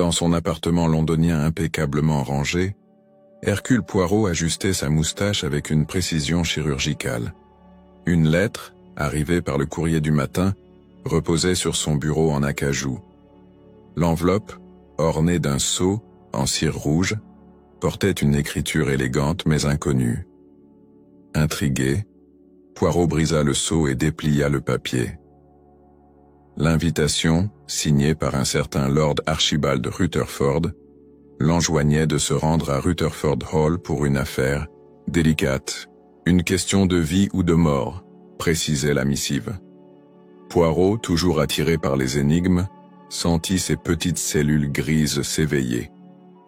Dans son appartement londonien impeccablement rangé, Hercule Poirot ajustait sa moustache avec une précision chirurgicale. Une lettre, arrivée par le courrier du matin, reposait sur son bureau en acajou. L'enveloppe, ornée d'un sceau en cire rouge, portait une écriture élégante mais inconnue. Intrigué, Poirot brisa le sceau et déplia le papier. L'invitation, signée par un certain Lord Archibald Rutherford, l'enjoignait de se rendre à Rutherford Hall pour une affaire délicate, une question de vie ou de mort, précisait la missive. Poirot, toujours attiré par les énigmes, sentit ses petites cellules grises s'éveiller.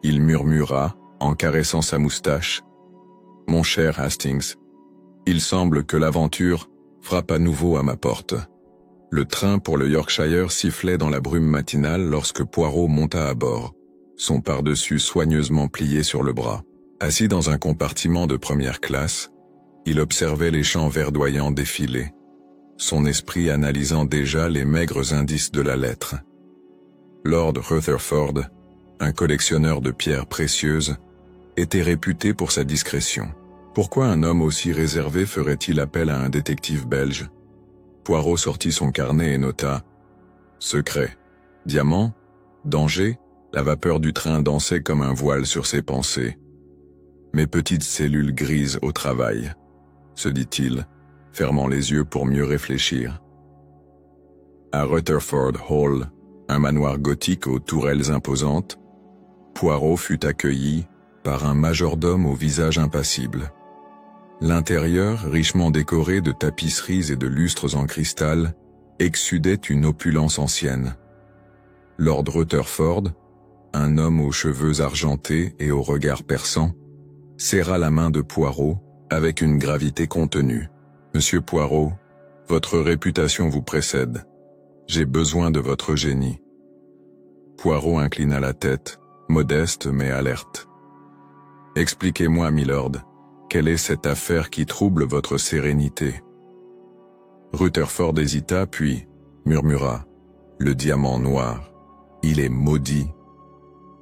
Il murmura, en caressant sa moustache, « Mon cher Hastings, il semble que l'aventure frappe à nouveau à ma porte. » Le train pour le Yorkshire sifflait dans la brume matinale lorsque Poirot monta à bord, son pardessus soigneusement plié sur le bras. Assis dans un compartiment de première classe, il observait les champs verdoyants défiler, son esprit analysant déjà les maigres indices de la lettre. Lord Rutherford, un collectionneur de pierres précieuses, était réputé pour sa discrétion. Pourquoi un homme aussi réservé ferait-il appel à un détective belge? Poirot sortit son carnet et nota « Secret. Diamant. Danger ». La vapeur du train dansait comme un voile sur ses pensées. « Mes petites cellules grises au travail », se dit-il, fermant les yeux pour mieux réfléchir. À Rutherford Hall, un manoir gothique aux tourelles imposantes, Poirot fut accueilli par un majordome au visage impassible. L'intérieur, richement décoré de tapisseries et de lustres en cristal, exsudait une opulence ancienne. Lord Rutherford, un homme aux cheveux argentés et au regard perçant, serra la main de Poirot avec une gravité contenue. « Monsieur Poirot, votre réputation vous précède. J'ai besoin de votre génie. » Poirot inclina la tête, modeste mais alerte. « Expliquez-moi, milord, quelle est cette affaire qui trouble votre sérénité ?» Rutherford hésita puis murmura « Le diamant noir. Il est maudit. »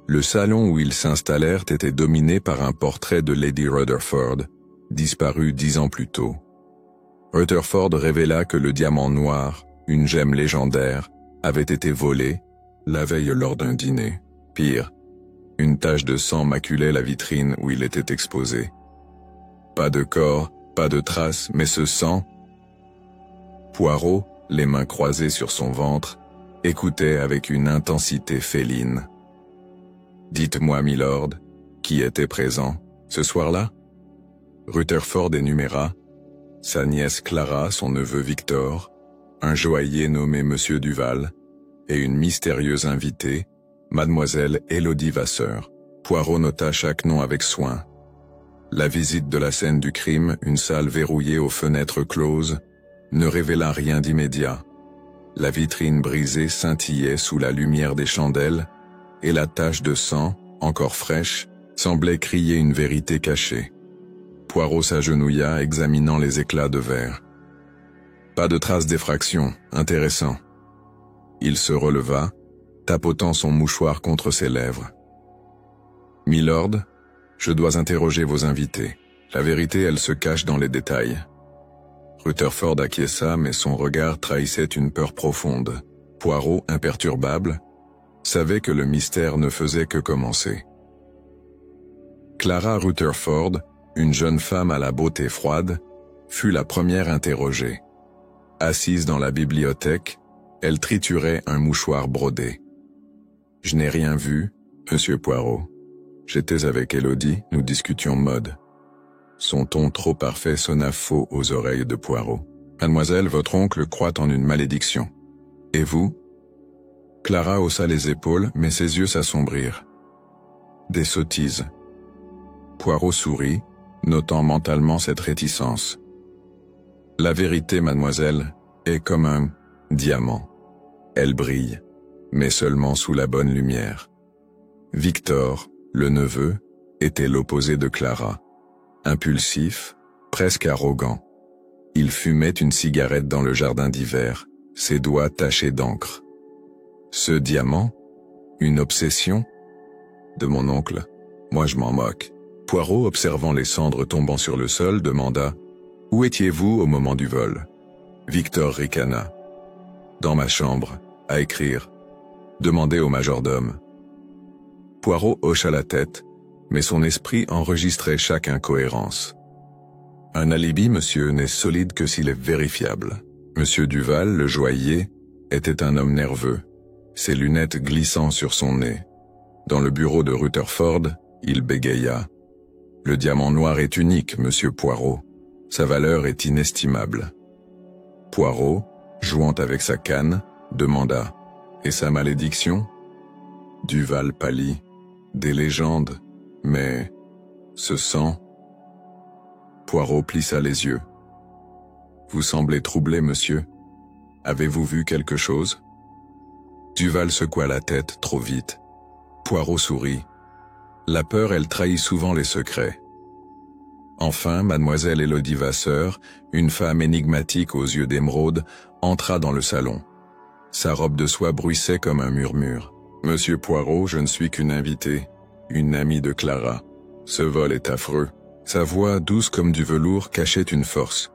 Le salon où ils s'installèrent était dominé par un portrait de Lady Rutherford, disparue 10 ans plus tôt. Rutherford révéla que le diamant noir, une gemme légendaire, avait été volé, la veille lors d'un dîner. Pire, une tache de sang maculait la vitrine où il était exposé. Pas de corps, pas de traces, mais ce sang... Poirot, les mains croisées sur son ventre, écoutait avec une intensité féline. « Dites-moi, milord, qui était présent, ce soir-là » Rutherford énuméra sa nièce Clara, son neveu Victor, un joaillier nommé Monsieur Duval, et une mystérieuse invitée, Mademoiselle Élodie Vasseur. Poirot nota chaque nom avec soin. La visite de la scène du crime, une salle verrouillée aux fenêtres closes, ne révéla rien d'immédiat. La vitrine brisée scintillait sous la lumière des chandelles, et la tache de sang, encore fraîche, semblait crier une vérité cachée. Poirot s'agenouilla, examinant les éclats de verre. Pas de traces d'effraction, intéressant. Il se releva, tapotant son mouchoir contre ses lèvres. « Milord, je dois interroger vos invités. La vérité, elle se cache dans les détails. » Rutherford acquiesça, mais son regard trahissait une peur profonde. Poirot, imperturbable, savait que le mystère ne faisait que commencer. Clara Rutherford, une jeune femme à la beauté froide, fut la première interrogée. Assise dans la bibliothèque, elle triturait un mouchoir brodé. « Je n'ai rien vu, monsieur Poirot. J'étais avec Élodie, nous discutions mode. » Son ton trop parfait sonna faux aux oreilles de Poirot. « Mademoiselle, votre oncle croit en une malédiction. Et vous ?» Clara haussa les épaules, mais ses yeux s'assombrirent. « Des sottises. » Poirot sourit, notant mentalement cette réticence. « La vérité, mademoiselle, est comme un diamant. Elle brille, mais seulement sous la bonne lumière. » Victor, le neveu, était l'opposé de Clara. Impulsif, presque arrogant. Il fumait une cigarette dans le jardin d'hiver, ses doigts tachés d'encre. « Ce diamant » Une obsession? De mon oncle. Moi je m'en moque. Poirot, observant les cendres tombant sur le sol, demanda « Où étiez-vous au moment du vol ?» Victor ricana. « Dans ma chambre, à écrire. Demandez au majordome. » Poirot hocha la tête, mais son esprit enregistrait chaque incohérence. Un alibi, monsieur, n'est solide que s'il est vérifiable. Monsieur Duval, le joaillier, était un homme nerveux, ses lunettes glissant sur son nez. Dans le bureau de Rutherford, il bégaya. « Le diamant noir est unique, monsieur Poirot. Sa valeur est inestimable. » Poirot, jouant avec sa canne, demanda « Et sa malédiction ?» Duval pâlit. « Des légendes, mais ce sang... » Poirot plissa les yeux. « Vous semblez troublé, monsieur. Avez-vous vu quelque chose ?» Duval secoua la tête trop vite. Poirot sourit. La peur, elle trahit souvent les secrets. Enfin, mademoiselle Élodie Vasseur, une femme énigmatique aux yeux d'émeraude, entra dans le salon. Sa robe de soie bruissait comme un murmure. « Monsieur Poirot, je ne suis qu'une invitée, une amie de Clara. Ce vol est affreux. » Sa voix, douce comme du velours, cachait une force.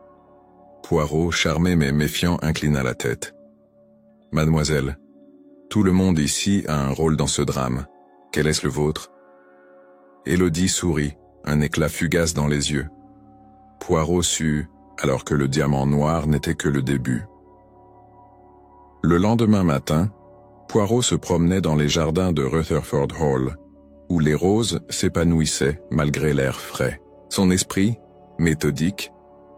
Poirot, charmé mais méfiant, inclina la tête. « Mademoiselle, tout le monde ici a un rôle dans ce drame. Quel est-ce le vôtre ?» Élodie sourit, un éclat fugace dans les yeux. Poirot sut, alors que le diamant noir n'était que le début. Le lendemain matin, Poirot se promenait dans les jardins de Rutherford Hall, où les roses s'épanouissaient malgré l'air frais. Son esprit, méthodique,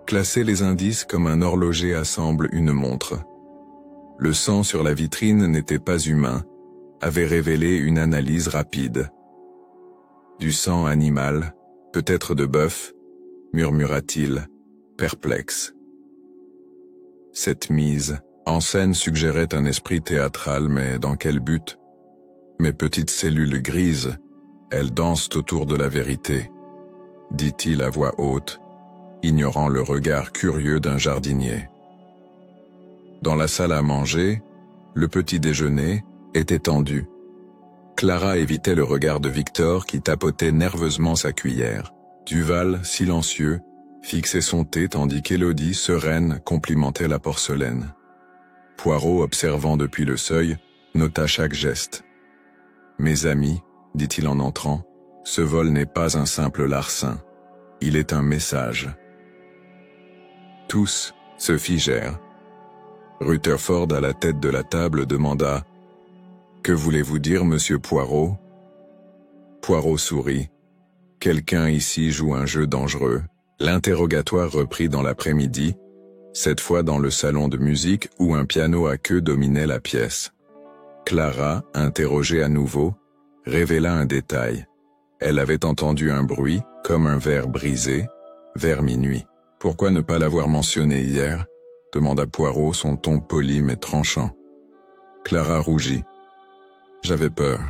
classait les indices comme un horloger assemble une montre. Le sang sur la vitrine n'était pas humain, avait révélé une analyse rapide. Du sang animal, peut-être de bœuf, murmura-t-il, perplexe. Cette mise en scène suggérait un esprit théâtral, mais dans quel but? Mes petites cellules grises, elles dansent autour de la vérité, dit-il à voix haute, ignorant le regard curieux d'un jardinier. Dans la salle à manger, le petit déjeuner était tendu. Clara évitait le regard de Victor qui tapotait nerveusement sa cuillère. Duval, silencieux, fixait son thé tandis qu'Élodie, sereine, complimentait la porcelaine. Poirot, observant depuis le seuil, nota chaque geste. « Mes amis, dit-il en entrant, ce vol n'est pas un simple larcin. Il est un message. » Tous se figèrent. Rutherford, à la tête de la table, demanda « Que voulez-vous dire, monsieur Poirot ?» Poirot sourit. « Quelqu'un ici joue un jeu dangereux. » L'interrogatoire reprit dans l'après-midi, cette fois dans le salon de musique où un piano à queue dominait la pièce. Clara, interrogée à nouveau, révéla un détail. Elle avait entendu un bruit, comme un verre brisé, vers minuit. « Pourquoi ne pas l'avoir mentionné hier ?» demanda Poirot, son ton poli mais tranchant. Clara rougit. « J'avais peur. »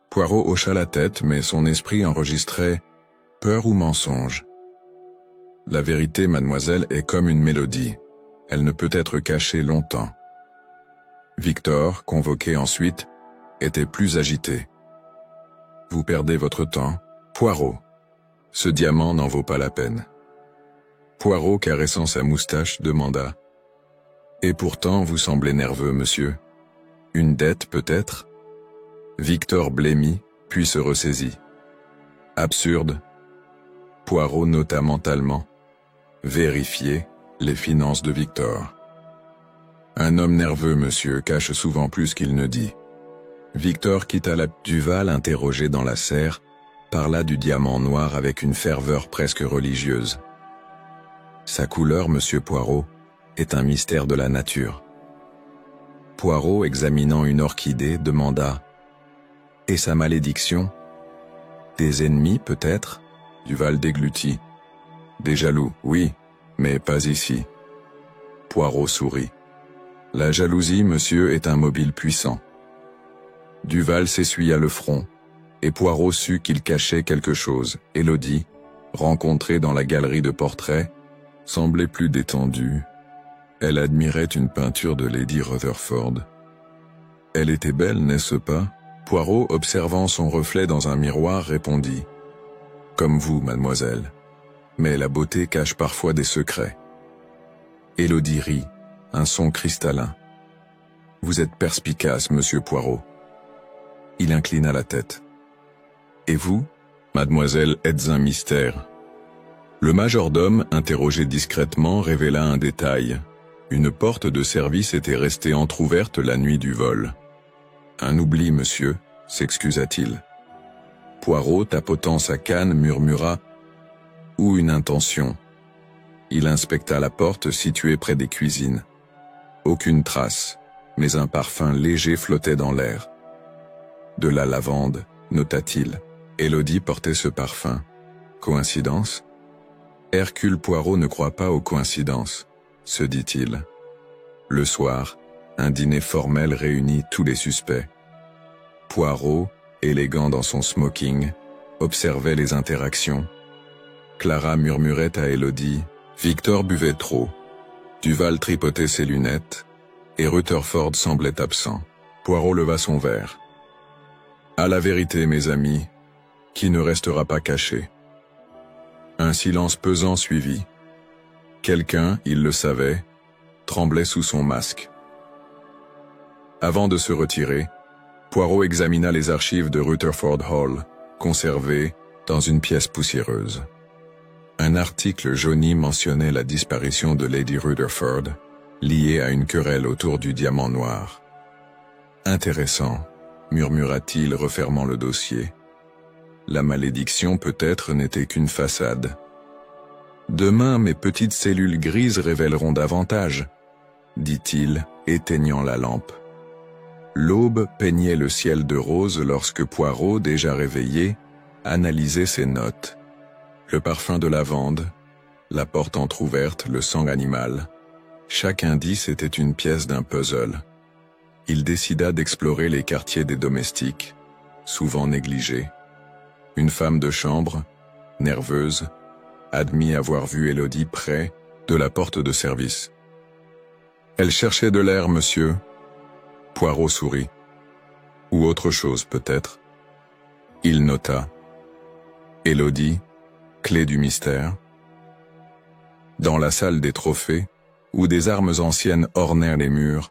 Poirot hocha la tête, mais son esprit enregistrait « peur ou mensonge ?» La vérité, mademoiselle, est comme une mélodie. Elle ne peut être cachée longtemps. Victor, convoqué ensuite, était plus agité. « Vous perdez votre temps. Poirot. Ce diamant n'en vaut pas la peine. » Poirot, caressant sa moustache, demanda « Et pourtant, vous semblez nerveux, monsieur. Une dette, peut-être ?» Victor blêmit, puis se ressaisit. « Absurde. » Poirot nota mentalement. « Vérifiez les finances de Victor. » Un homme nerveux, monsieur, cache souvent plus qu'il ne dit. Victor quitta la Duval, interrogé dans la serre, parla du diamant noir avec une ferveur presque religieuse. Sa couleur, monsieur Poirot, est un mystère de la nature. Poirot, examinant une orchidée, demanda « Et sa malédiction ?»« Des ennemis, peut-être ?» Duval déglutit. « Des jaloux, oui, mais pas ici. » Poirot sourit. « La jalousie, monsieur, est un mobile puissant. » Duval s'essuya le front, et Poirot sut qu'il cachait quelque chose. Élodie, rencontrée dans la galerie de portraits, semblait plus détendue. Elle admirait une peinture de Lady Rutherford. « Elle était belle, n'est-ce pas ?» Poirot, observant son reflet dans un miroir, répondit « Comme vous, mademoiselle. Mais la beauté cache parfois des secrets. » Élodie rit, un son cristallin. « Vous êtes perspicace, monsieur Poirot. » Il inclina la tête. « Et vous, mademoiselle, êtes un mystère. » Le majordome, interrogé discrètement, révéla un détail. Une porte de service était restée entr'ouverte la nuit du vol. « Un oubli, monsieur, » s'excusa-t-il. Poirot, tapotant sa canne, murmura « Ou une intention ?» Il inspecta la porte située près des cuisines. Aucune trace, mais un parfum léger flottait dans l'air. « De la lavande », nota-t-il. Élodie portait ce parfum. Coïncidence ? Hercule Poirot ne croit pas aux coïncidences, se dit-il. Le soir, un dîner formel réunit tous les suspects. Poirot, élégant dans son smoking, observait les interactions. Clara murmurait à Élodie, Victor buvait trop. Duval tripotait ses lunettes, et Rutherford semblait absent. Poirot leva son verre. À la vérité, mes amis, qui ne restera pas caché. Un silence pesant suivit. Quelqu'un, il le savait, tremblait sous son masque. Avant de se retirer, Poirot examina les archives de Rutherford Hall, conservées dans une pièce poussiéreuse. Un article jauni mentionnait la disparition de Lady Rutherford, liée à une querelle autour du diamant noir. « Intéressant », murmura-t-il, refermant le dossier. La malédiction peut-être n'était qu'une façade. Demain, mes petites cellules grises révéleront davantage, dit-il, éteignant la lampe. L'aube peignait le ciel de rose lorsque Poirot, déjà réveillé, analysait ses notes. Le parfum de lavande, la porte entr'ouverte, le sang animal. Chaque indice était une pièce d'un puzzle. Il décida d'explorer les quartiers des domestiques, souvent négligés. Une femme de chambre, nerveuse, admit avoir vu Élodie près de la porte de service. « Elle cherchait de l'air, monsieur. » Poirot sourit. « Ou autre chose, peut-être. » Il nota. « Élodie, clé du mystère. » Dans la salle des trophées, où des armes anciennes ornèrent les murs,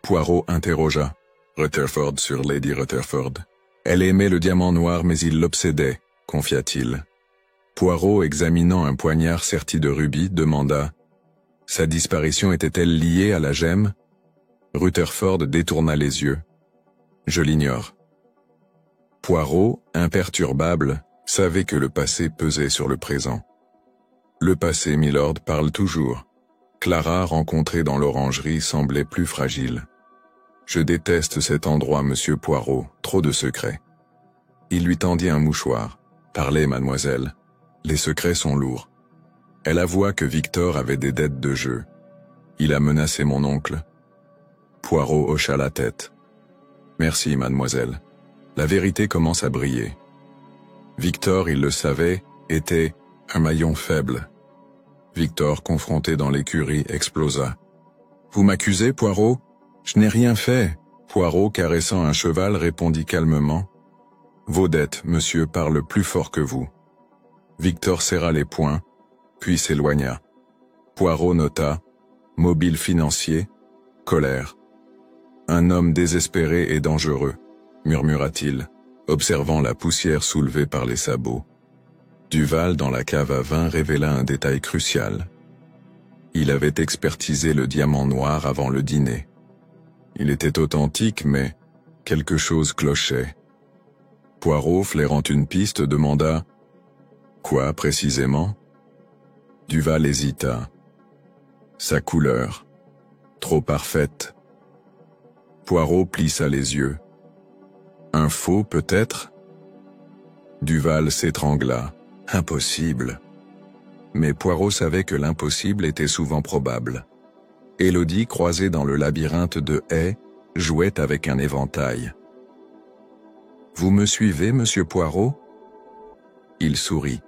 Poirot interrogea Rutherford sur Lady Rutherford. Elle aimait le diamant noir, mais il l'obsédait, confia-t-il. Poirot, examinant un poignard serti de rubis, demanda « Sa disparition était-elle liée à la gemme ?» Rutherford détourna les yeux. « Je l'ignore. » Poirot, imperturbable, savait que le passé pesait sur le présent. Le passé, milord, parle toujours. Clara, rencontrée dans l'orangerie, semblait plus fragile. Je déteste cet endroit, monsieur Poirot, trop de secrets. Il lui tendit un mouchoir. Parlez, mademoiselle. Les secrets sont lourds. Elle avoua que Victor avait des dettes de jeu. Il a menacé mon oncle. Poirot hocha la tête. Merci, mademoiselle. La vérité commence à briller. Victor, il le savait, était un maillon faible. Victor, confronté dans l'écurie, explosa. Vous m'accusez, Poirot ? Je n'ai rien fait. Poirot, caressant un cheval, répondit calmement. Vos dettes, monsieur, parlent plus fort que vous. Victor serra les poings, puis s'éloigna. Poirot nota, mobile financier, colère. Un homme désespéré et dangereux, murmura-t-il, observant la poussière soulevée par les sabots. Duval, dans la cave à vin, révéla un détail crucial. Il avait expertisé le diamant noir avant le dîner. Il était authentique, mais quelque chose clochait. Poirot, flairant une piste, demanda « Quoi, précisément ?» Duval hésita. Sa couleur, trop parfaite. Poirot plissa les yeux. Un faux, peut-être ? Duval s'étrangla. Impossible. Mais Poirot savait que l'impossible était souvent probable. Élodie, croisée dans le labyrinthe de haies, jouait avec un éventail. « Vous me suivez, monsieur Poirot ?» Il sourit.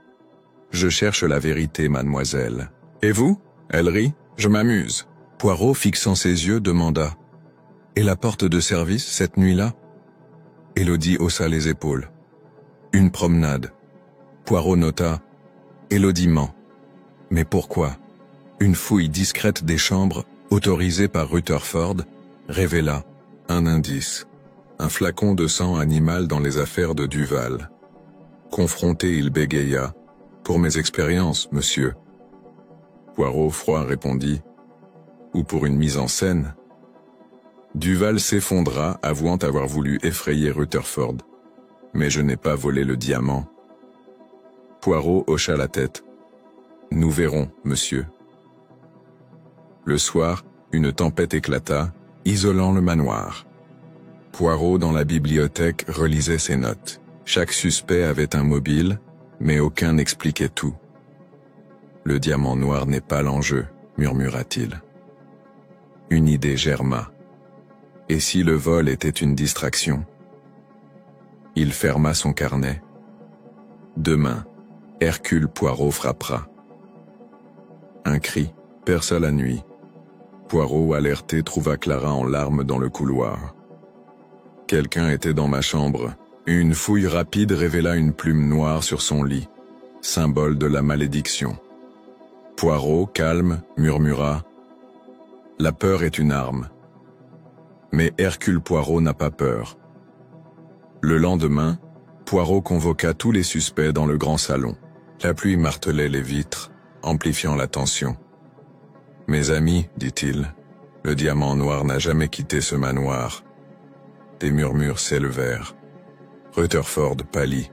« Je cherche la vérité, mademoiselle. »« Et vous ?» Elle rit. « Je m'amuse. » Poirot, fixant ses yeux, demanda. « Et la porte de service, cette nuit-là » Élodie haussa les épaules. Une promenade. Poirot nota. Élodie ment. Mais pourquoi? Une fouille discrète des chambres, autorisée par Rutherford, révéla un indice. Un flacon de sang animal dans les affaires de Duval. Confronté, il bégaya. Pour mes expériences, monsieur. Poirot froid répondit. Ou pour une mise en scène. Duval s'effondra, avouant avoir voulu effrayer Rutherford. Mais je n'ai pas volé le diamant. Poirot hocha la tête. Nous verrons, monsieur. Le soir, une tempête éclata, isolant le manoir. Poirot, dans la bibliothèque, relisait ses notes. Chaque suspect avait un mobile, mais aucun n'expliquait tout. Le diamant noir n'est pas l'enjeu, murmura-t-il. Une idée germa. Et si le vol était une distraction? Il ferma son carnet. Demain, Hercule Poirot frappera. Un cri perça la nuit. Poirot, alerté, trouva Clara en larmes dans le couloir. Quelqu'un était dans ma chambre. Une fouille rapide révéla une plume noire sur son lit, symbole de la malédiction. Poirot, calme, murmura « La peur est une arme. » Mais Hercule Poirot n'a pas peur. Le lendemain, Poirot convoqua tous les suspects dans le grand salon. La pluie martelait les vitres, amplifiant la tension. « Mes amis, dit-il, le diamant noir n'a jamais quitté ce manoir. » Des murmures s'élevèrent. Rutherford pâlit.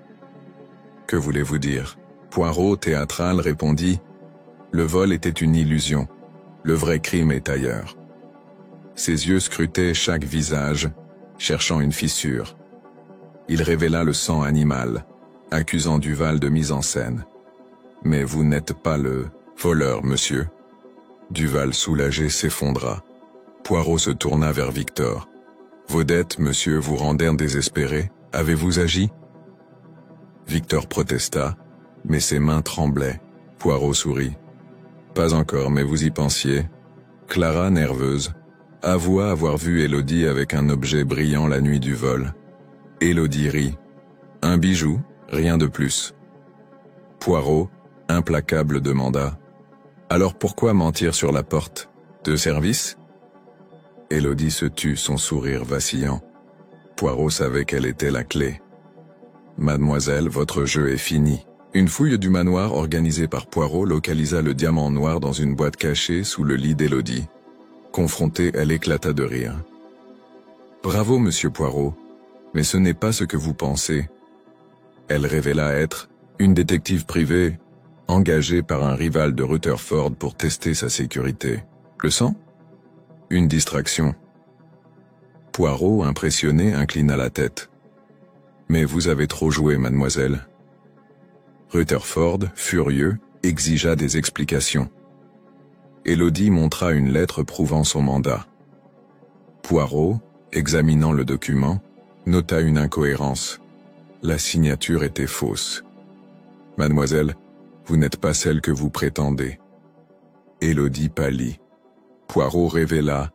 « Que voulez-vous dire ?» Poirot, théâtral, répondit « Le vol était une illusion. Le vrai crime est ailleurs. » Ses yeux scrutaient chaque visage, cherchant une fissure. Il révéla le sang animal, accusant Duval de mise en scène. « Mais vous n'êtes pas le voleur, monsieur. » Duval, soulagé, s'effondra. Poirot se tourna vers Victor. « Vos dettes, monsieur, vous rendèrent désespéré. Avez-vous agi ?» Victor protesta, mais ses mains tremblaient. Poirot sourit. « Pas encore, mais vous y pensiez. » Clara, nerveuse, avoua avoir vu Élodie avec un objet brillant la nuit du vol. Élodie rit. « Un bijou, rien de plus. » Poirot, implacable, demanda. « Alors pourquoi mentir sur la porte? De service ?» Élodie se tut, son sourire vacillant. Poirot savait quelle était la clé. « Mademoiselle, votre jeu est fini. » Une fouille du manoir organisée par Poirot localisa le diamant noir dans une boîte cachée sous le lit d'Élodie. Confrontée, elle éclata de rire. « Bravo, monsieur Poirot, mais ce n'est pas ce que vous pensez. » Elle révéla être une détective privée, engagée par un rival de Rutherford pour tester sa sécurité. Le sang? Une distraction. Poirot, impressionné, inclina la tête. « Mais vous avez trop joué, mademoiselle. » Rutherford, furieux, exigea des explications. Élodie montra une lettre prouvant son mandat. Poirot, examinant le document, nota une incohérence. La signature était fausse. « Mademoiselle, vous n'êtes pas celle que vous prétendez. » Élodie pâlit. Poirot révéla.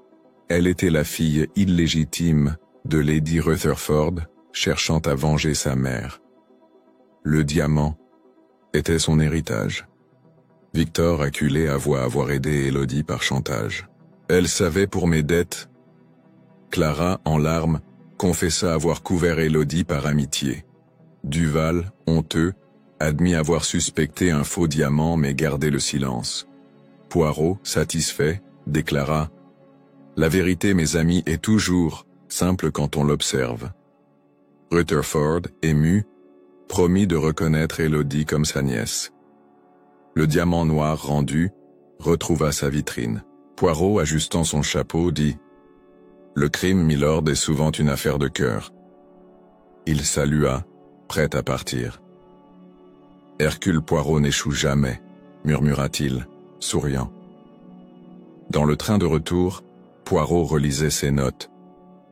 Elle était la fille illégitime de Lady Rutherford, cherchant à venger sa mère. Le diamant était son héritage. Victor, acculé, avoua avoir aidé Élodie par chantage. Elle savait pour mes dettes. Clara, en larmes, confessa avoir couvert Élodie par amitié. Duval, honteux, admit avoir suspecté un faux diamant mais gardé le silence. Poirot, satisfait, déclara « La vérité, mes amis, est toujours simple quand on l'observe. » Rutherford, ému, promit de reconnaître Élodie comme sa nièce. Le diamant noir rendu retrouva sa vitrine. Poirot, ajustant son chapeau, dit « Le crime, milord, est souvent une affaire de cœur. » Il salua, prêt à partir. « Hercule Poirot n'échoue jamais, » murmura-t-il, souriant. Dans le train de retour, Poirot relisait ses notes.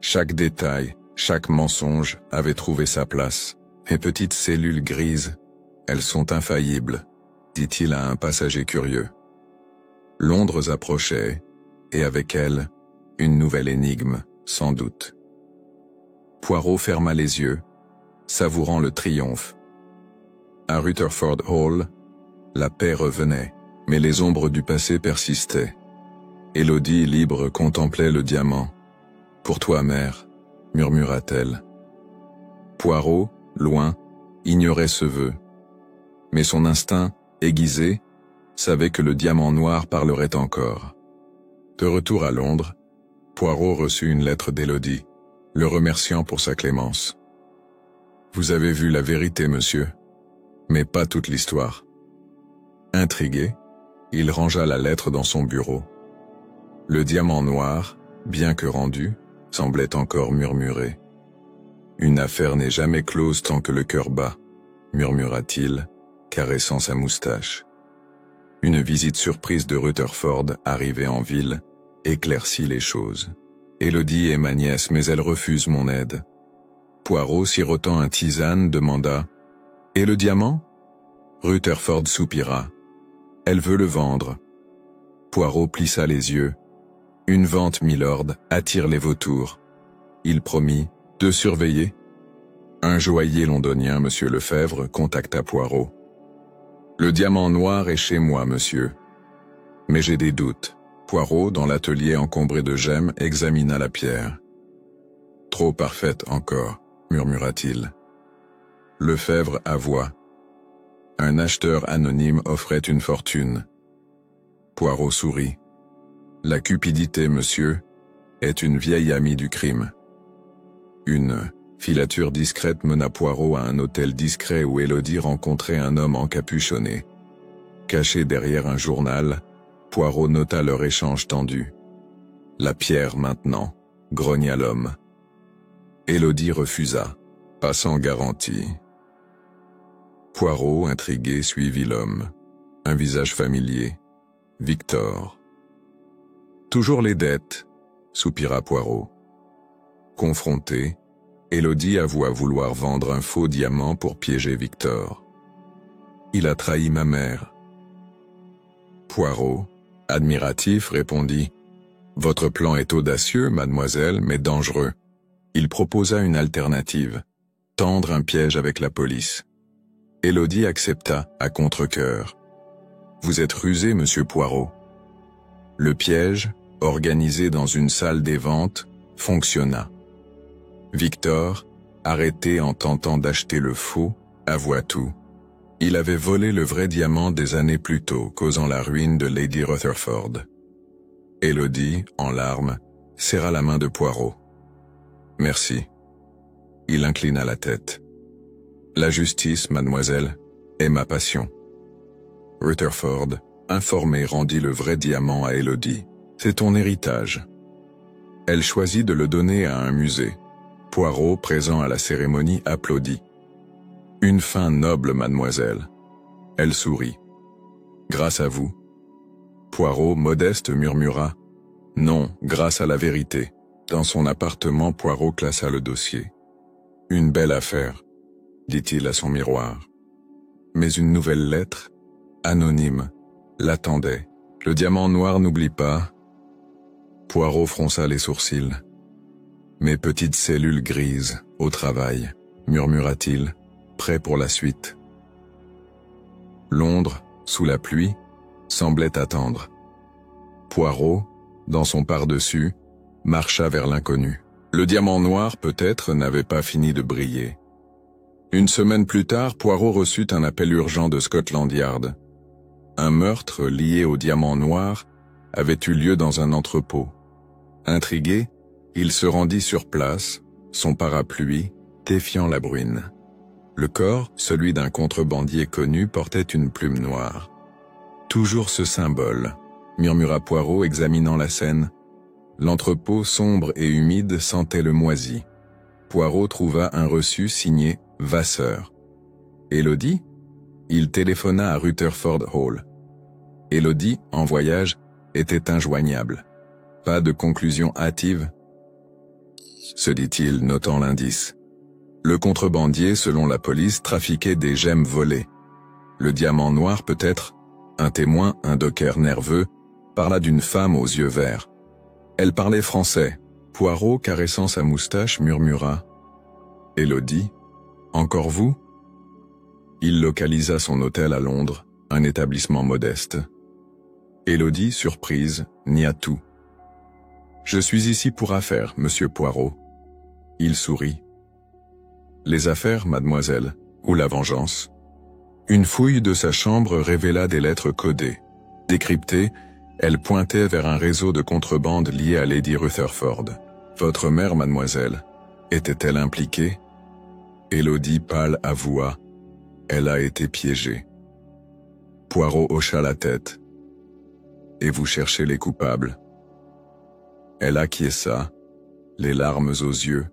Chaque détail, chaque mensonge avait trouvé sa place. Mes petites cellules grises, elles sont infaillibles, dit-il à un passager curieux. Londres approchait, et avec elle, une nouvelle énigme, sans doute. Poirot ferma les yeux, savourant le triomphe. À Rutherford Hall, la paix revenait, mais les ombres du passé persistaient. Élodie, libre, contemplait le diamant. « Pour toi, mère », murmura-t-elle. Poirot, loin, ignorait ce vœu. Mais son instinct, aiguisé, savait que le diamant noir parlerait encore. De retour à Londres, Poirot reçut une lettre d'Élodie, le remerciant pour sa clémence. « Vous avez vu la vérité, monsieur, mais pas toute l'histoire. » Intrigué, il rangea la lettre dans son bureau. Le diamant noir, bien que rendu, semblait encore murmurer. « Une affaire n'est jamais close tant que le cœur bat », murmura-t-il, caressant sa moustache. Une visite surprise de Rutherford, arrivée en ville, éclaircit les choses. « Élodie est ma nièce, mais elle refuse mon aide. » Poirot, sirotant un tisane, demanda « Et le diamant ?» Rutherford soupira. « Elle veut le vendre. » Poirot plissa les yeux. « Une vente, milord, attire les vautours. » Il promit de surveiller. Un joaillier londonien, monsieur Lefebvre, contacta Poirot. « Le diamant noir est chez moi, monsieur. » Mais j'ai des doutes. Poirot, dans l'atelier encombré de gemmes, examina la pierre. « Trop parfaite encore, » murmura-t-il. Lefebvre avoua. Un acheteur anonyme offrait une fortune. Poirot sourit. « La cupidité, monsieur, est une vieille amie du crime. » Une filature discrète mena Poirot à un hôtel discret où Élodie rencontrait un homme encapuchonné. Caché derrière un journal, Poirot nota leur échange tendu. « La pierre maintenant », grogna l'homme. Élodie refusa, pas sans garantie. Poirot, intrigué, suivit l'homme. Un visage familier. Victor. « Toujours les dettes », soupira Poirot. Confronté, Élodie avoua vouloir vendre un faux diamant pour piéger Victor. « Il a trahi ma mère. » Poirot, admiratif, répondit « Votre plan est audacieux, mademoiselle, mais dangereux. » Il proposa une alternative, tendre un piège avec la police. Élodie accepta à contre-cœur. « Vous êtes rusé, monsieur Poirot. » Le piège, organisé dans une salle des ventes, fonctionna. Victor, arrêté en tentant d'acheter le faux, avoua tout. Il avait volé le vrai diamant des années plus tôt, causant la ruine de Lady Rutherford. Élodie, en larmes, serra la main de Poirot. « Merci. » Il inclina la tête. « La justice, mademoiselle, est ma passion. » Rutherford, informé, rendit le vrai diamant à Élodie. « C'est ton héritage. » Elle choisit de le donner à un musée. Poirot, présent à la cérémonie, applaudit. « Une fin noble, mademoiselle. » Elle sourit. « Grâce à vous. » Poirot, modeste, murmura. « Non, grâce à la vérité. » Dans son appartement, Poirot classa le dossier. « Une belle affaire, » dit-il à son miroir. Mais une nouvelle lettre, anonyme, l'attendait. Le diamant noir n'oublie pas. Poirot fronça les sourcils. « Mes petites cellules grises, au travail, » murmura-t-il, prêt pour la suite. Londres, sous la pluie, semblait attendre. Poirot, dans son pardessus, marcha vers l'inconnu. Le diamant noir, peut-être, n'avait pas fini de briller. Une semaine plus tard, Poirot reçut un appel urgent de Scotland Yard. Un meurtre lié au diamant noir avait eu lieu dans un entrepôt. Intrigué, il se rendit sur place, son parapluie, défiant la bruine. Le corps, celui d'un contrebandier connu, portait une plume noire. « Toujours ce symbole », murmura Poirot, examinant la scène. L'entrepôt sombre et humide sentait le moisi. Poirot trouva un reçu signé « Vasseur ». Élodie ? Il téléphona à Rutherford Hall. Élodie, en voyage, était injoignable. Pas de conclusion hâtive, se dit-il, notant l'indice. Le contrebandier, selon la police, trafiquait des gemmes volées. Le diamant noir peut-être, un témoin, un docker nerveux, parla d'une femme aux yeux verts. Elle parlait français. Poirot, caressant sa moustache, murmura Élodie, encore vous? Il localisa son hôtel à Londres, un établissement modeste. Élodie, surprise, nia tout. Je suis ici pour affaires, monsieur Poirot. Il sourit. Les affaires, mademoiselle, ou la vengeance? Une fouille de sa chambre révéla des lettres codées. Décryptées, elles pointaient vers un réseau de contrebande lié à Lady Rutherford. Votre mère, mademoiselle, était-elle impliquée? Élodie pâle avoua. Elle a été piégée. Poirot hocha la tête. Et vous cherchez les coupables? Elle acquiesça, les larmes aux yeux.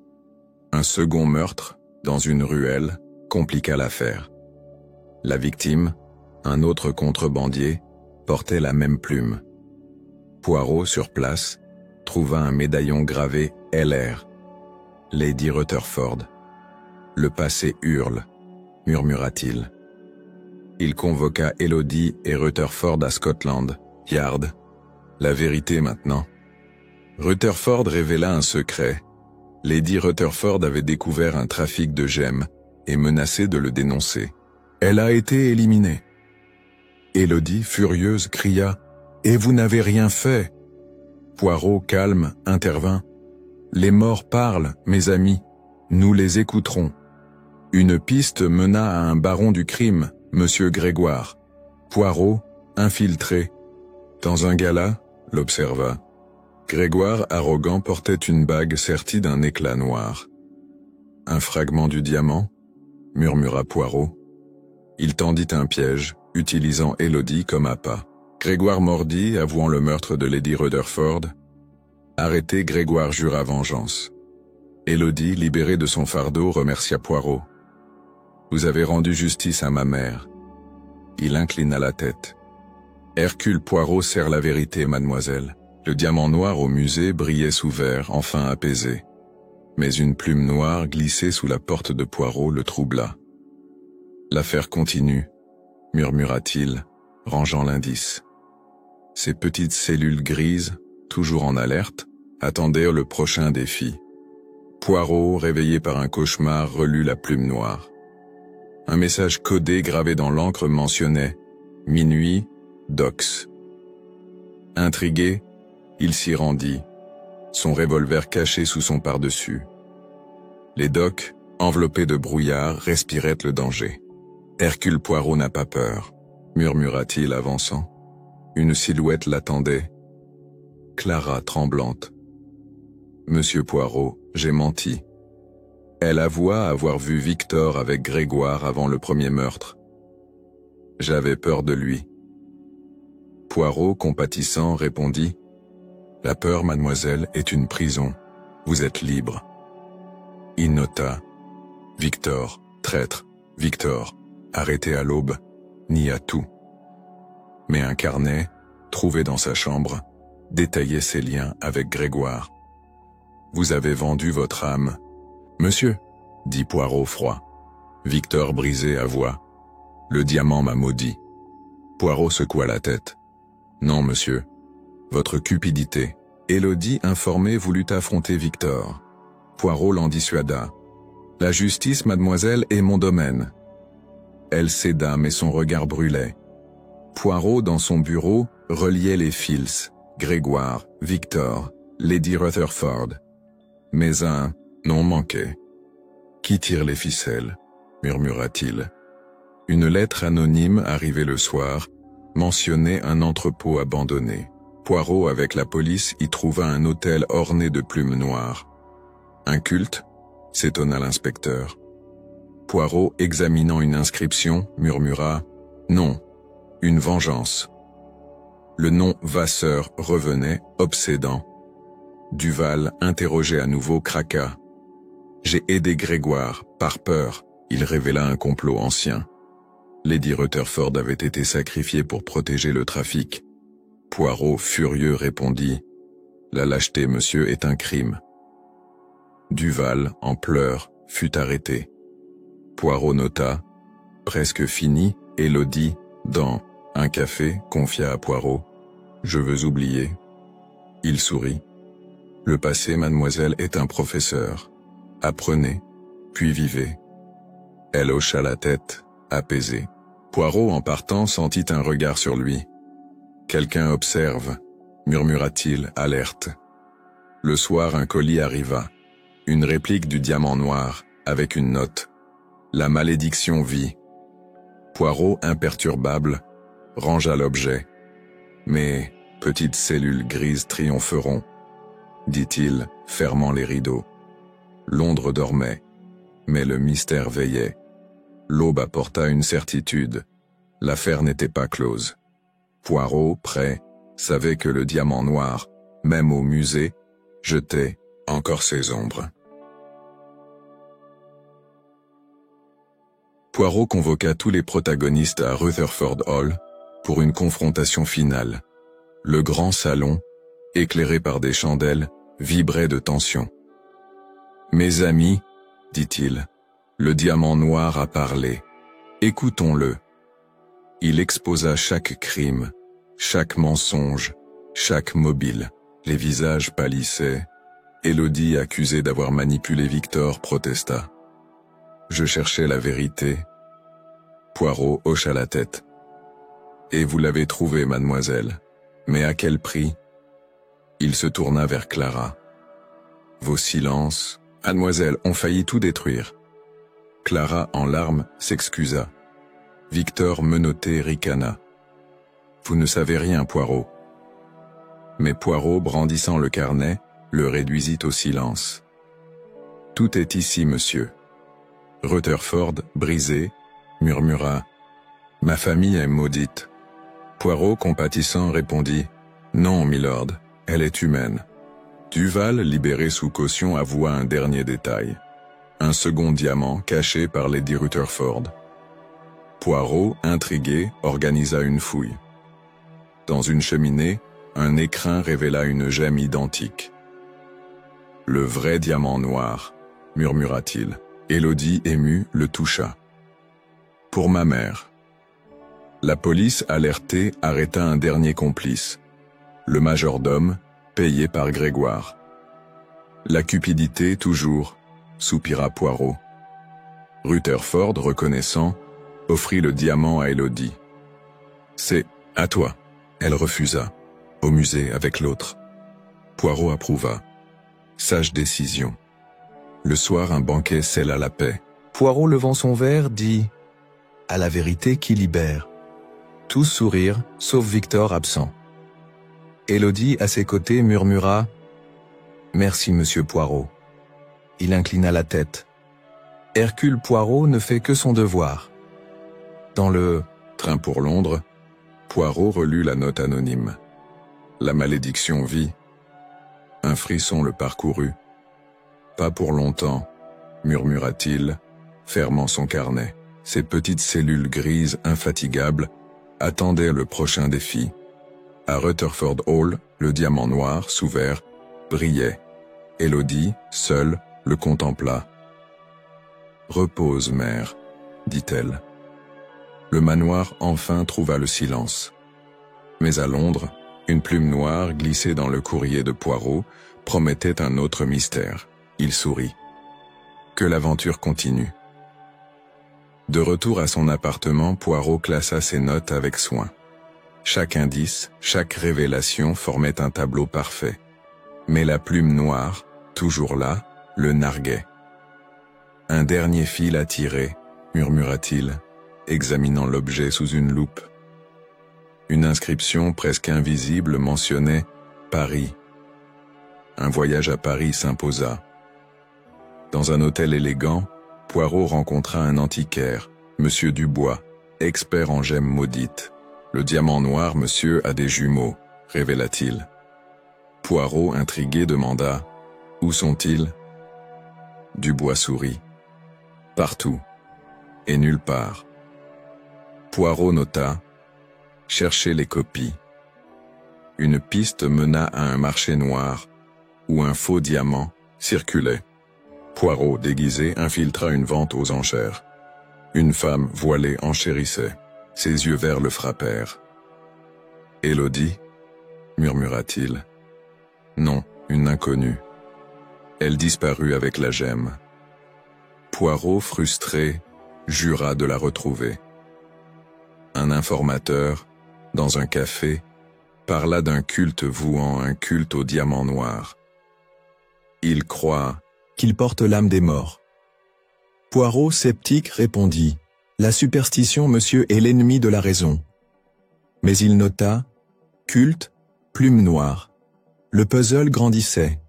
Un second meurtre, dans une ruelle, compliqua l'affaire. La victime, un autre contrebandier, portait la même plume. Poirot, sur place, trouva un médaillon gravé LR. Lady Rutherford. Le passé hurle, murmura-t-il. Il convoqua Élodie et Rutherford à Scotland Yard. La vérité maintenant. Rutherford révéla un secret. Lady Rutherford avait découvert un trafic de gemmes et menacé de le dénoncer. Elle a été éliminée. Élodie, furieuse, cria « Et vous n'avez rien fait !» Poirot, calme, intervint. « Les morts parlent, mes amis. Nous les écouterons. » Une piste mena à un baron du crime, Monsieur Grégoire. Poirot, infiltré. Dans un gala, l'observa. Grégoire, arrogant, portait une bague sertie d'un éclat noir. « Un fragment du diamant ?» murmura Poirot. Il tendit un piège, utilisant Élodie comme appât. Grégoire mordit, avouant le meurtre de Lady Rutherford. Arrêté, Grégoire jura vengeance. Élodie, libérée de son fardeau, remercia Poirot. « Vous avez rendu justice à ma mère. » Il inclina la tête. « Hercule Poirot sert la vérité, mademoiselle. » Le diamant noir au musée brillait sous verre, enfin apaisé. Mais une plume noire glissée sous la porte de Poirot le troubla. « L'affaire continue, » murmura-t-il, rangeant l'indice. Ces petites cellules grises, toujours en alerte, attendaient le prochain défi. Poirot, réveillé par un cauchemar, relut la plume noire. Un message codé gravé dans l'encre mentionnait « Minuit, Dox ». Intrigué, il s'y rendit, son revolver caché sous son pardessus. Les docks, enveloppés de brouillard, respiraient le danger. « Hercule Poirot n'a pas peur », murmura-t-il avançant. Une silhouette l'attendait. Clara, tremblante. « Monsieur Poirot, j'ai menti. » Elle avoua avoir vu Victor avec Grégoire avant le premier meurtre. « J'avais peur de lui. » Poirot, compatissant, répondit « La peur, mademoiselle, est une prison. Vous êtes libre. » Il nota « Victor, traître, Victor, arrêté à l'aube, nia tout. » Mais un carnet, trouvé dans sa chambre, détaillait ses liens avec Grégoire. « Vous avez vendu votre âme. »« Monsieur, » dit Poirot froid. Victor brisé avoua. « Le diamant m'a maudit. » Poirot secoua la tête. « Non, monsieur. Votre cupidité. » Élodie, informée, voulut affronter Victor. Poirot l'en dissuada. « La justice, mademoiselle, est mon domaine. » Elle céda, mais son regard brûlait. Poirot, dans son bureau, reliait les fils. Grégoire, Victor, Lady Rutherford. Mais un nom manquait. « Qui tire les ficelles ?» murmura-t-il. Une lettre anonyme arrivée le soir mentionnait un entrepôt abandonné. Poirot, avec la police, y trouva un hôtel orné de plumes noires. « Un culte ?» s'étonna l'inspecteur. Poirot, examinant une inscription, murmura « Non, une vengeance. » Le nom Vasseur revenait, obsédant. Duval, interrogé à nouveau, craqua. « J'ai aidé Grégoire, par peur. » Il révéla un complot ancien. Lady Rutherford avait été sacrifiée pour protéger le trafic. Poirot, furieux, répondit « La lâcheté, monsieur, est un crime. » Duval, en pleurs, fut arrêté. Poirot nota « Presque fini », Élodie, dans « Un café », confia à Poirot « Je veux oublier. » Il sourit. « Le passé, mademoiselle, est un professeur. Apprenez. » puis vivez. Elle hocha la tête, apaisée. Poirot, en partant, sentit un regard sur lui. Quelqu'un observe, murmura-t-il, alerte. Le soir, un colis arriva. Une réplique du diamant noir, avec une note. La malédiction vit. Poirot, imperturbable, rangea l'objet. Mais, petites cellules grises triompheront, dit-il, fermant les rideaux. Londres dormait, mais le mystère veillait. L'aube apporta une certitude. L'affaire n'était pas close. Poirot, prêt, savait que le diamant noir, même au musée, jetait encore ses ombres. Poirot convoqua tous les protagonistes à Rutherford Hall pour une confrontation finale. Le grand salon, éclairé par des chandelles, vibrait de tension. « Mes amis, dit-il, le diamant noir a parlé. Écoutons-le. » Il exposa chaque crime, chaque mensonge, chaque mobile. Les visages pâlissaient. Élodie, accusée d'avoir manipulé Victor, protesta. « Je cherchais la vérité. » Poirot hocha la tête. « Et vous l'avez trouvée, mademoiselle. Mais à quel prix ?» Il se tourna vers Clara. « Vos silences, mademoiselle, ont failli tout détruire. » Clara, en larmes, s'excusa. Victor, menotté, ricana. « Vous ne savez rien, Poirot. » Mais Poirot, brandissant le carnet, le réduisit au silence. « Tout est ici, monsieur. » Rutherford, brisé, murmura « Ma famille est maudite. » Poirot, compatissant, répondit « Non, milord, elle est humaine. » Duval, libéré sous caution, avoua un dernier détail. Un second diamant caché par Lady Rutherford. Poirot, intrigué, organisa une fouille. Dans une cheminée, un écrin révéla une gemme identique. « Le vrai diamant noir, » murmura-t-il. Élodie, émue, le toucha. « Pour ma mère. » La police, alertée, arrêta un dernier complice. Le majordome, payé par Grégoire. « La cupidité, toujours, » soupira Poirot. Rutherford, reconnaissant, offrit le diamant à Élodie. « C'est à toi. » Elle refusa. « Au musée, avec l'autre. » Poirot approuva. Sage décision. Le soir, un banquet scella la paix. Poirot, levant son verre, dit « À la vérité qui libère. » Tous sourirent, sauf Victor absent. Élodie, à ses côtés, murmura « Merci, monsieur Poirot. » Il inclina la tête. Hercule Poirot ne fait que son devoir. Dans le « Train pour Londres », Poirot relut la note anonyme. La malédiction vit. Un frisson le parcourut. « Pas pour longtemps », murmura-t-il, fermant son carnet. Ses petites cellules grises infatigables attendaient le prochain défi. À Rutherford Hall, le diamant noir, sous verre, brillait. Élodie, seule, le contempla. « Repose, mère, » dit-elle. Le manoir enfin trouva le silence. Mais à Londres, une plume noire glissée dans le courrier de Poirot promettait un autre mystère. Il sourit. Que l'aventure continue. De retour à son appartement, Poirot classa ses notes avec soin. Chaque indice, chaque révélation formait un tableau parfait. Mais la plume noire, toujours là, le narguait. « Un dernier fil à tirer », murmura-t-il, examinant l'objet sous une loupe. Une inscription presque invisible mentionnait « Paris ». Un voyage à Paris s'imposa. Dans un hôtel élégant, Poirot rencontra un antiquaire, Monsieur Dubois, expert en gemmes maudites. « Le diamant noir, monsieur, a des jumeaux », révéla-t-il. Poirot, intrigué, demanda « Où sont-ils » Dubois sourit. « Partout. Et nulle part. » Poirot nota « Cherchez les copies. » Une piste mena à un marché noir, où un faux diamant circulait. Poirot, déguisé, infiltra une vente aux enchères. Une femme voilée enchérissait. Ses yeux verts le frappèrent. « Élodie » murmura-t-il. « Non, une inconnue. » Elle disparut avec la gemme. Poirot, frustré, jura de la retrouver. Un informateur, dans un café, parla d'un culte vouant un culte au diamant noir. Il croit qu'il porte l'âme des morts. Poirot, sceptique, répondit « La superstition, monsieur, est l'ennemi de la raison. » Mais il nota « Culte, plume noire ». Le puzzle grandissait.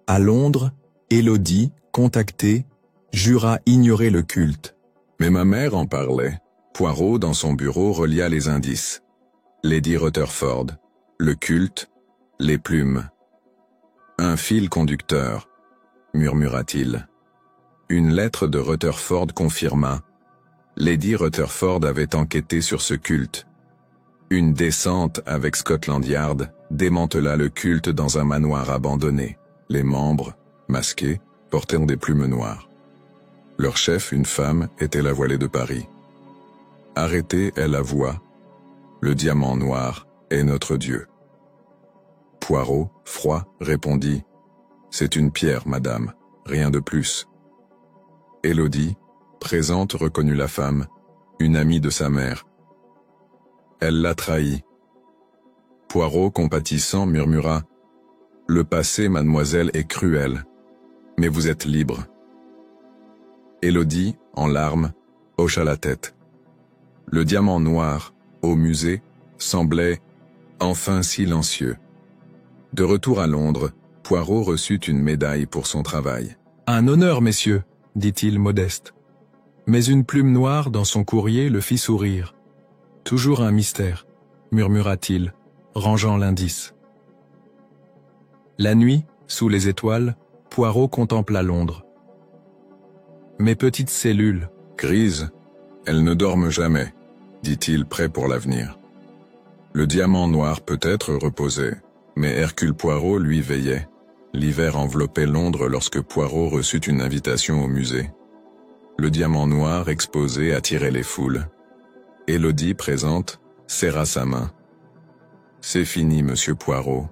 À Londres, Élodie, contactée, jura ignorer le culte. Mais ma mère en parlait. Poirot, dans son bureau, relia les indices. Lady Rutherford, le culte, les plumes. Un fil conducteur, murmura-t-il. Une lettre de Rutherford confirma. Lady Rutherford avait enquêté sur ce culte. Une descente avec Scotland Yard démantela le culte dans un manoir abandonné. Les membres, masqués, portaient des plumes noires. Leur chef, une femme, était la voilée de Paris. Arrêtée, elle avoua. Le diamant noir est notre Dieu. Poirot, froid, répondit. C'est une pierre, madame, rien de plus. Élodie, présente, reconnut la femme, une amie de sa mère. Elle l'a trahi. Poirot, compatissant, murmura. Le passé, mademoiselle, est cruel, mais vous êtes libre. Élodie, en larmes, hocha la tête. Le diamant noir, au musée, semblait enfin silencieux. De retour à Londres, Poirot reçut une médaille pour son travail. « Un honneur, messieurs », dit-il modeste. Mais une plume noire dans son courrier le fit sourire. « Toujours un mystère », murmura-t-il, rangeant l'indice. La nuit, sous les étoiles, Poirot contempla Londres. Mes petites cellules, grises, elles ne dorment jamais, dit-il prêt pour l'avenir. Le diamant noir peut-être reposait, mais Hercule Poirot lui veillait. L'hiver enveloppait Londres lorsque Poirot reçut une invitation au musée. Le diamant noir exposé attirait les foules. Élodie, présente, serra sa main. « C'est fini, monsieur Poirot. »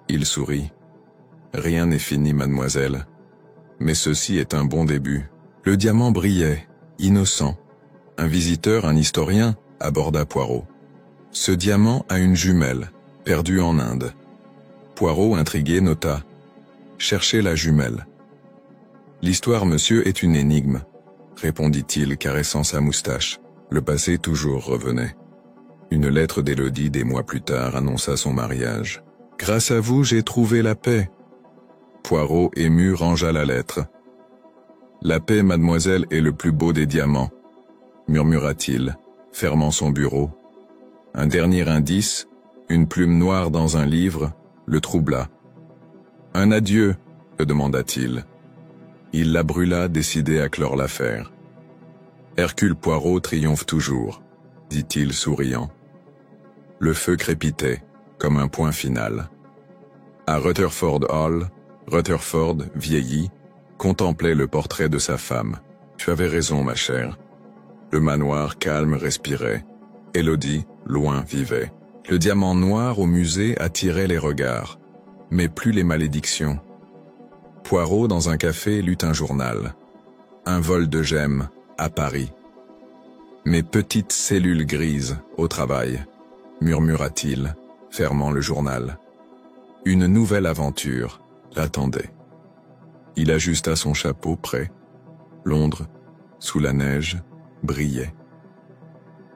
Il sourit. « Rien n'est fini, mademoiselle. Mais ceci est un bon début. » Le diamant brillait, innocent. Un visiteur, un historien, aborda Poirot. « Ce diamant a une jumelle, perdue en Inde. » Poirot, intrigué, nota. « Cherchez la jumelle. »« L'histoire, monsieur, est une énigme, » répondit-il, caressant sa moustache. Le passé toujours revenait. Une lettre d'Élodie des mois plus tard annonça son mariage. « Grâce à vous, j'ai trouvé la paix. » Poirot, ému, rangea la lettre. « La paix, mademoiselle, est le plus beau des diamants, » murmura-t-il, fermant son bureau. Un dernier indice, une plume noire dans un livre, le troubla. « Un adieu » le demanda-t-il. Il la brûla, décidé à clore l'affaire. « Hercule Poirot triomphe toujours », dit-il souriant. Le feu crépitait, comme un point final. À Rutherford Hall, Rutherford, vieilli, contemplait le portrait de sa femme. « Tu avais raison, ma chère. » Le manoir calme respirait. Élodie, loin, vivait. Le diamant noir au musée attirait les regards, mais plus les malédictions. Poirot, dans un café, lut un journal. Un vol de gemmes, à Paris. « Mes petites cellules grises, au travail », murmura-t-il, fermant le journal. Une nouvelle aventure l'attendait. Il ajusta son chapeau prêt. Londres, sous la neige, brillait.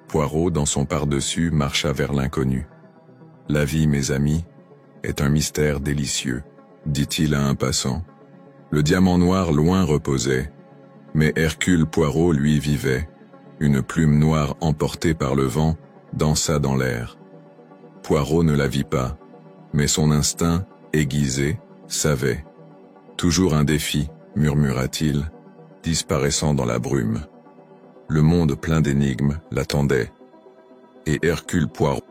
Poirot, dans son pardessus, marcha vers l'inconnu. « La vie, mes amis, est un mystère délicieux, » dit-il à un passant. Le diamant noir loin reposait, mais Hercule Poirot, lui, vivait. Une plume noire emportée par le vent dansa dans l'air. Poirot ne la vit pas, mais son instinct, aiguisé, savait. Toujours un défi, murmura-t-il, disparaissant dans la brume. Le monde plein d'énigmes l'attendait, et Hercule Poirot